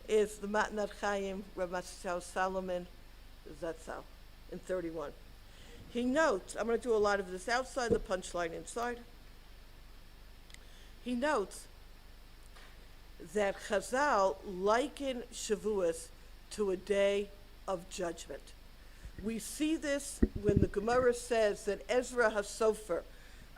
is the Matnat Chaim Rav Solomon Zatzal in 31. He notes, I'm going to do a lot of this outside, the punchline inside. He notes that Chazal liken Shavuot to a day of judgment. We see this when the Gemara says that Ezra HaSofer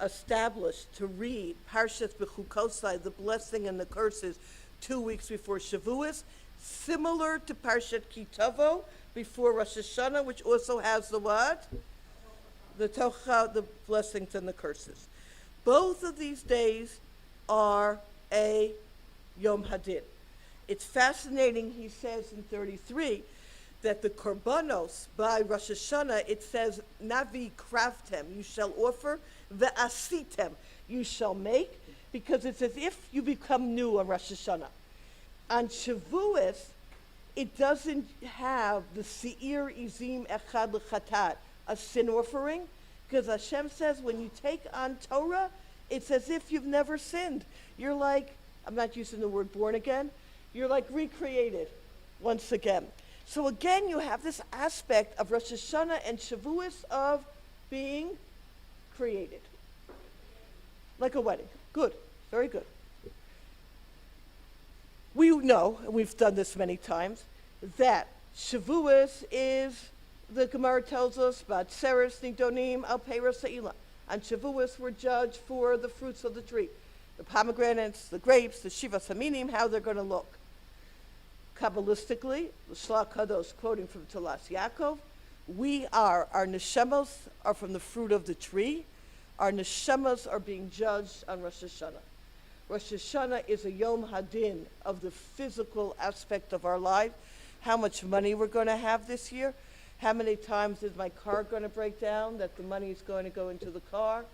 established to read Parshas B'chukosai, the blessing and the curses, 2 weeks before Shavuot, similar to Parshat Kitavo before Rosh Hashanah, which also has the what? The Tocha, the blessings and the curses. Both of these days are a Yom Hadin. It's fascinating, he says in 33, that the korbanos by Rosh Hashanah, it says, Navi kraftem, you shall offer, ve'asitem, you shall make, because it's as if you become new on Rosh Hashanah. On Shavuot, it doesn't have the Se'ir Izim Echad L'chatat, a sin offering, because Hashem says when you take on Torah, it's as if you've never sinned. You're like, I'm not using the word born again, you're like recreated once again. So again, you have this aspect of Rosh Hashanah and Shavuot of being created. Like a wedding. Good, very good. We know, and we've done this many times, that Shavuot is, the Gemara tells us, about Seres Nidonim Al Peiros Sa'ila. On Shavuot, we're judged for the fruits of the tree. The pomegranates, the grapes, the Shivas Haminim, how they're going to look. Kabbalistically, the Shlach Kadosh, quoting from Talas Yaakov, our neshamos are from the fruit of the tree. Our neshamos are being judged on Rosh Hashanah. Rosh Hashanah is a Yom Hadin of the physical aspect of our life. How much money we're going to have this year. How many times is my car going to break down that the money is going to go into the car?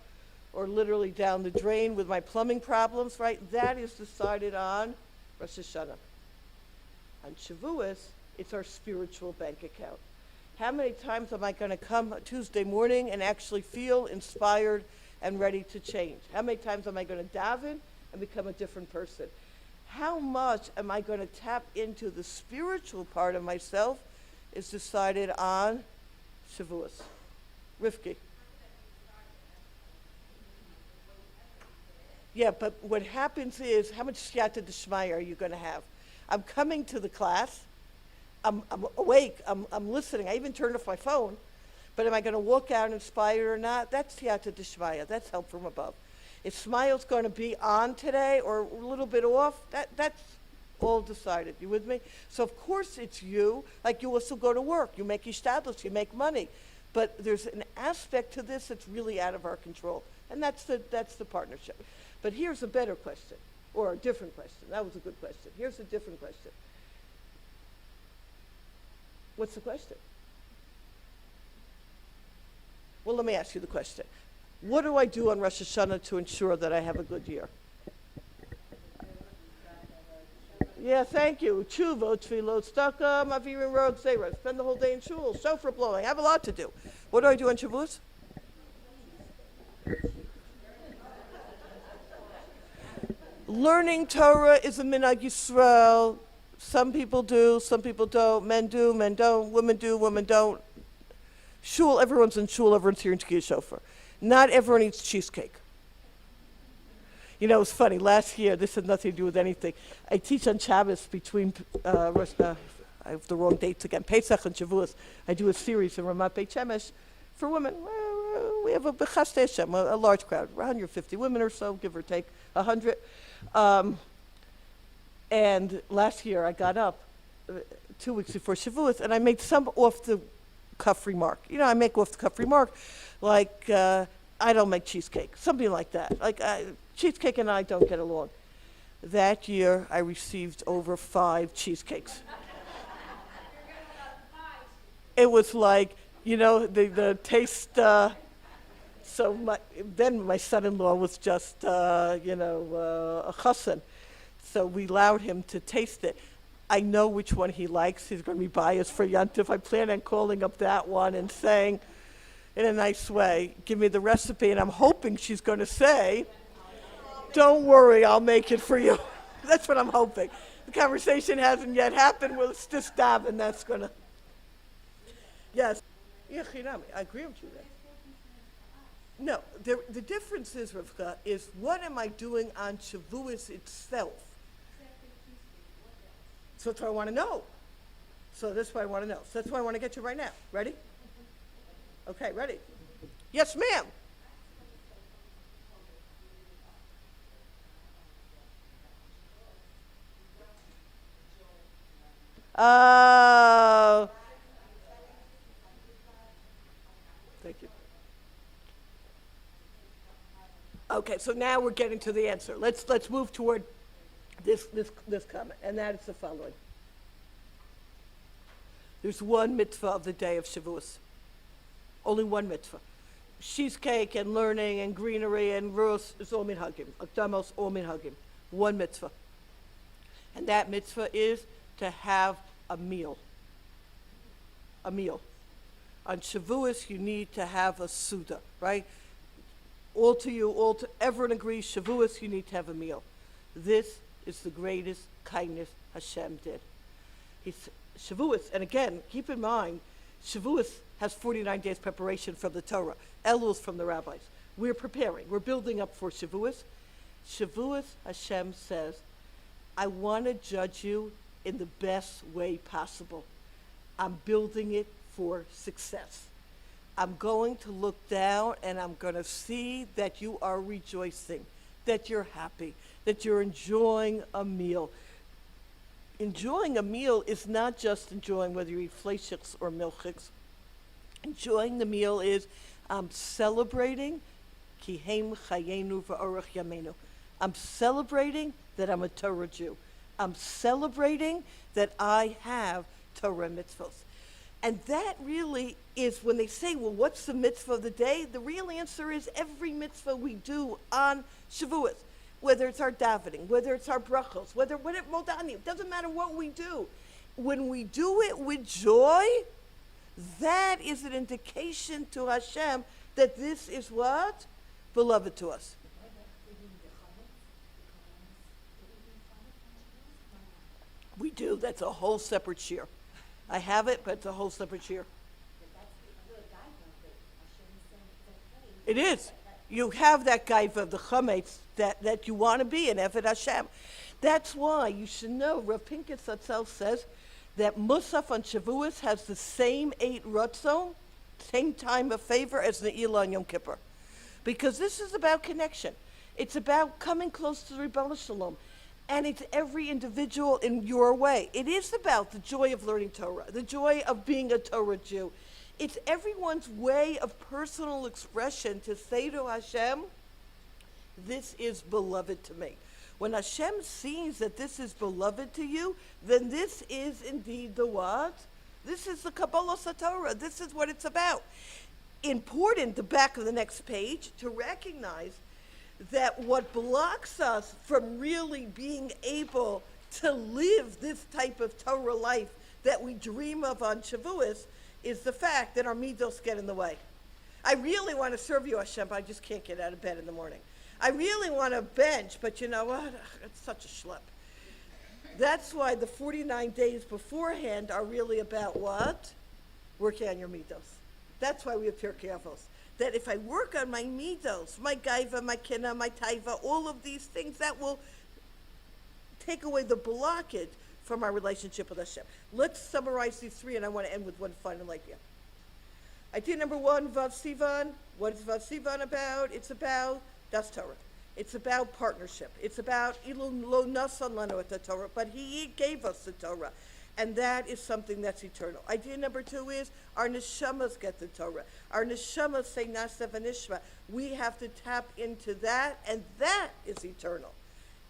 Or literally down the drain with my plumbing problems, right? That is decided on Rosh Hashanah. On Shavuot, it's our spiritual bank account. How many times am I going to come Tuesday morning and actually feel inspired and ready to change? How many times am I going to daven and become a different person? How much am I going to tap into the spiritual part of myself is decided on Shavuot. Rivki. Yeah, but what happens is, how much siyata d'shmaya are you going to have? I'm coming to the class, I'm awake, I'm listening, I even turned off my phone, but am I going to walk out inspired or not? That's siyata d'shmaya, that's help from above. If smile's going to be on today or a little bit off, that's all decided. You with me? So of course it's you, like you also go to work, you make ishtadlus, you make money, but there's an aspect to this that's really out of our control, and that's the partnership. But here's a better question. Or a different question. That was a good question. Here's a different question. What's the question? Well, let me ask you the question. What do I do on Rosh Hashanah to ensure that I have a good year? Yeah, thank you. Tshuva, tefilot, tzedakah, mavirim road, zera. Spend the whole day in shul, shofar blowing. I have a lot to do. What do I do on Shavuot? Learning Torah is a minhag Yisrael. Some people do, some people don't. Men do, men don't. Women do, women don't. Shul, everyone's in shul, everyone's here in Tkiyah Shofar. Not everyone eats cheesecake. You know, it's funny, last year, this had nothing to do with anything. I teach on Shabbos between, I have the wrong dates again, Pesach and Shavuos. I do a series in Ramat Beit Shemesh for women. We have a B'chastei Hashem, a large crowd, 150 women or so, give or take 100. And last year I got up 2 weeks before Shavuot and I made some off-the-cuff remark. You know, I make off-the-cuff remark like, I don't make cheesecake, something like that. Like, cheesecake and I don't get along. That year I received over 5 cheesecakes. It was like, you know, the taste, so then my son-in-law was just, a chassan. So we allowed him to taste it. I know which one he likes. He's going to be biased for Yantif. I plan on calling up that one and saying, in a nice way, give me the recipe. And I'm hoping she's going to say, Don't worry, I'll make it for you. That's what I'm hoping. The conversation hasn't yet happened. Well, it's just daven. That's gonna. Yes. Yeah, Chinami, I agree with you there. No, the difference is, Rivka, is what am I doing on Shavuos itself? So that's what I want to know. So that's what I want to know. So that's what I want to get you right now. Ready? Okay, ready? Yes, ma'am. Uh, Thank you. Okay, so now we're getting to the answer. Let's move toward this comment, and that is the following. There's one mitzvah of the day of Shavuos. Only one mitzvah. Cheesecake and learning and greenery and rules is all minhagim. Akdamos all minhagim. One mitzvah. And that mitzvah is to have a meal. A meal. On Shavuos, you need to have a suda, right? Everyone agrees, Shavuos, you need to have a meal. This is the greatest kindness Hashem did. Shavuos, and again, keep in mind, Shavuos has 49 days preparation from the Torah. Elul's from the rabbis. We're preparing. We're building up for Shavuos. Shavuos, Hashem says, I want to judge you in the best way possible. I'm building it for success. I'm going to look down and I'm going to see that you are rejoicing, that you're happy, that you're enjoying a meal. Enjoying a meal is not just enjoying whether you eat fleischiks or milchiks. Enjoying the meal is celebrating kihem chayenu v'orach yamenu. I'm celebrating that I'm a Torah Jew. I'm celebrating that I have Torah mitzvot. And that really is when they say, well, what's the mitzvah of the day? The real answer is every mitzvah we do on Shavuos, whether it's our davening, whether it's our brachos, whether modani, it doesn't matter what we do. When we do it with joy, that is an indication to Hashem that this is what? Beloved to us. We do. That's a whole separate shiur. I have it, but it's a whole separate shiur. It is. You have that gaiva of the chametz that you want to be in Eved Hashem. That's why you should know, Rav Pincus Hatzel says that Musaf on Shavuos has the same 8 ratzon, same time of favor as the Iyar on Yom Kippur. Because this is about connection. It's about coming close to the Rebbeinu Shalom. And it's every individual in your way. It is about the joy of learning Torah, the joy of being a Torah Jew. It's everyone's way of personal expression to say to Hashem, this is beloved to me. When Hashem sees that this is beloved to you, then this is indeed the what? This is the Kabbalah Satorah. This is what it's about. Important, the back of the next page, to recognize that what blocks us from really being able to live this type of Torah life that we dream of on Shavuos is the fact that our midos get in the way. I really want to serve you, Hashem, but I just can't get out of bed in the morning. I really want to bench, but you know what? It's such a schlep. That's why the 49 days beforehand are really about what? Working on your midos. That's why we have Pirkei Avos. That if I work on my midos, my gaiva, my kina, my taiva, all of these things, that will take away the blockage from our relationship with Hashem. Let's summarize these 3, and I want to end with one final idea. Idea number 1, Vav Sivan. What is Vav Sivan about? It's about Das Torah. It's about partnership. It's about Ilun Lo Nasan Lanu et Torah, but He gave us the Torah. And that is something that's eternal. Idea number 2 is our neshamas get the Torah. Our neshamas say Nasa v'nishma. We have to tap into that, and that is eternal.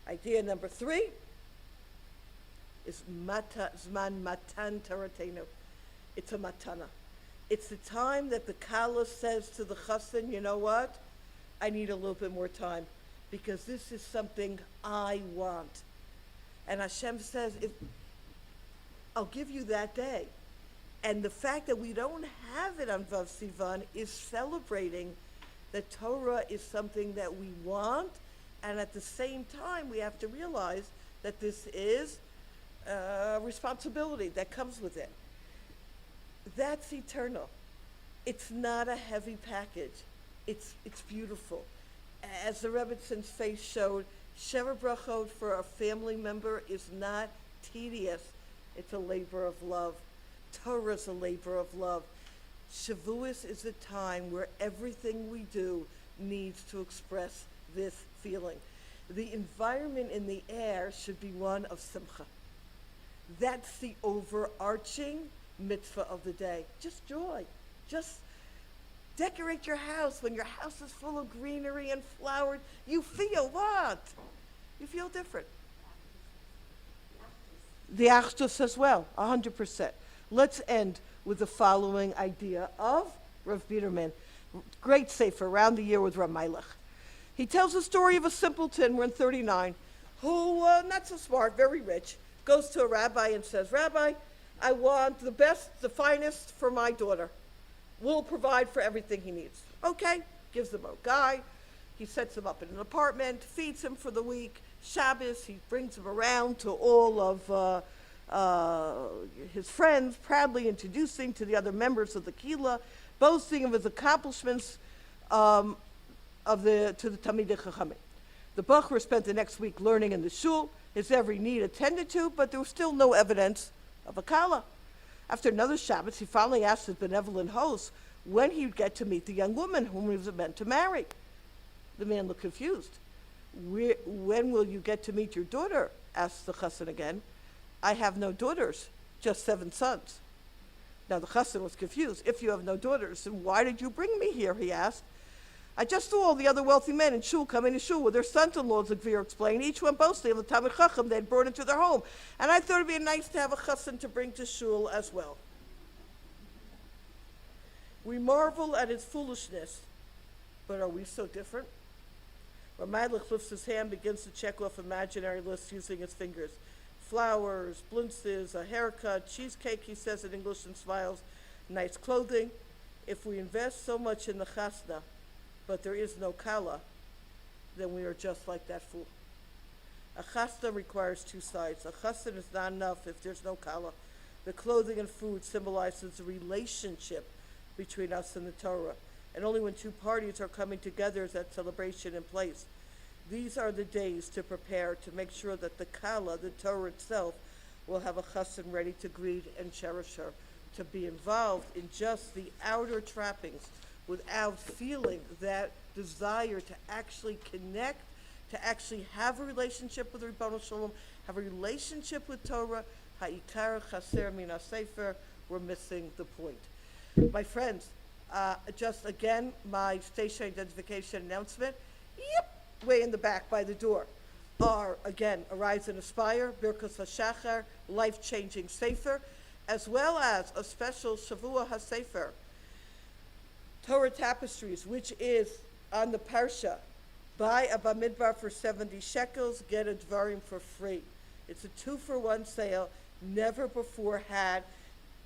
Idea number 3 is Zman Matan Toratenu. It's a matana. It's the time that the Kala says to the chassan, you know what? I need a little bit more time, because this is something I want. And Hashem says, I'll give you that day. And the fact that we don't have it on Vav Sivan is celebrating that Torah is something that we want And at the same time, we have to realize that this is a responsibility that comes with it. That's eternal. It's not a heavy package. It's beautiful. As the Rebbitzins' face showed, Sheva Brachot for a family member is not tedious. It's a labor of love. Torah is a labor of love. Shavuot is a time where everything we do needs to express this feeling. The environment in the air should be one of simcha. That's the overarching mitzvah of the day. Just joy. Just decorate your house. When your house is full of greenery and flowers, you feel what? You feel different. The achdus as well, 100%. Let's end with the following idea of Rav Biederman. Great sefer, around the year with Rav Meilech. He tells the story of a simpleton, we're in 39, who, not so smart, very rich, goes to a rabbi and says, Rabbi, I want the best, the finest for my daughter. We'll provide for everything he needs. Okay, gives him a guy. He sets him up in an apartment, feeds him for the week. Shabbos, he brings him around to all of his friends, proudly introducing to the other members of the Kila, boasting of his accomplishments to the Talmidei Chachamim. The Bachur spent the next week learning in the shul, his every need attended to, but there was still no evidence of a Kala. After another Shabbos, he finally asked his benevolent host when he would get to meet the young woman whom he was meant to marry. The man looked confused. When will you get to meet your daughter? Asked the chassan again. I have no daughters, just 7 sons. Now the chassan was confused. If you have no daughters, then why did you bring me here? He asked. I just saw all the other wealthy men in shul coming to shul with their sons-in-laws, the Gvir explained, each one boasting of the Talmid Chacham they had brought into their home. And I thought it'd be nice to have a chassan to bring to shul as well. We marvel at his foolishness, but are we so different? Rav Meilech lifts his hand, begins to check off imaginary lists using his fingers. Flowers, blintzes, a haircut, cheesecake, he says in English and smiles, nice clothing. If we invest so much in the chasna, but there is no kala, then we are just like that fool. A chasna requires 2 sides. A chasna is not enough if there's no kala. The clothing and food symbolizes the relationship between us and the Torah. And only when 2 parties are coming together is that celebration in place. These are the days to prepare to make sure that the Kala, the Torah itself, will have a chassan ready to greet and cherish her, to be involved in just the outer trappings without feeling that desire to actually connect, to actually have a relationship with Ribono Shalom, have a relationship with Torah. Ha'ikar chaser min ha'sefer, we're missing the point. My friends, just again, my station identification announcement. Yep, way in the back by the door are, again, Arise and Aspire, Birkas HaShachar, life-changing Sefer, as well as a special Shavuot HaSefer, Torah Tapestries, which is on the Parsha. Buy a Bamidbar for 70 shekels, get a Dvarim for free. It's a 2-for-1 sale, never before had.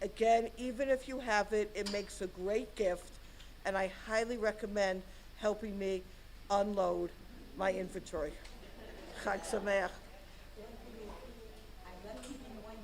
Again, even if you have it, it makes a great gift, and I highly recommend helping me unload my inventory. Chag Sameach.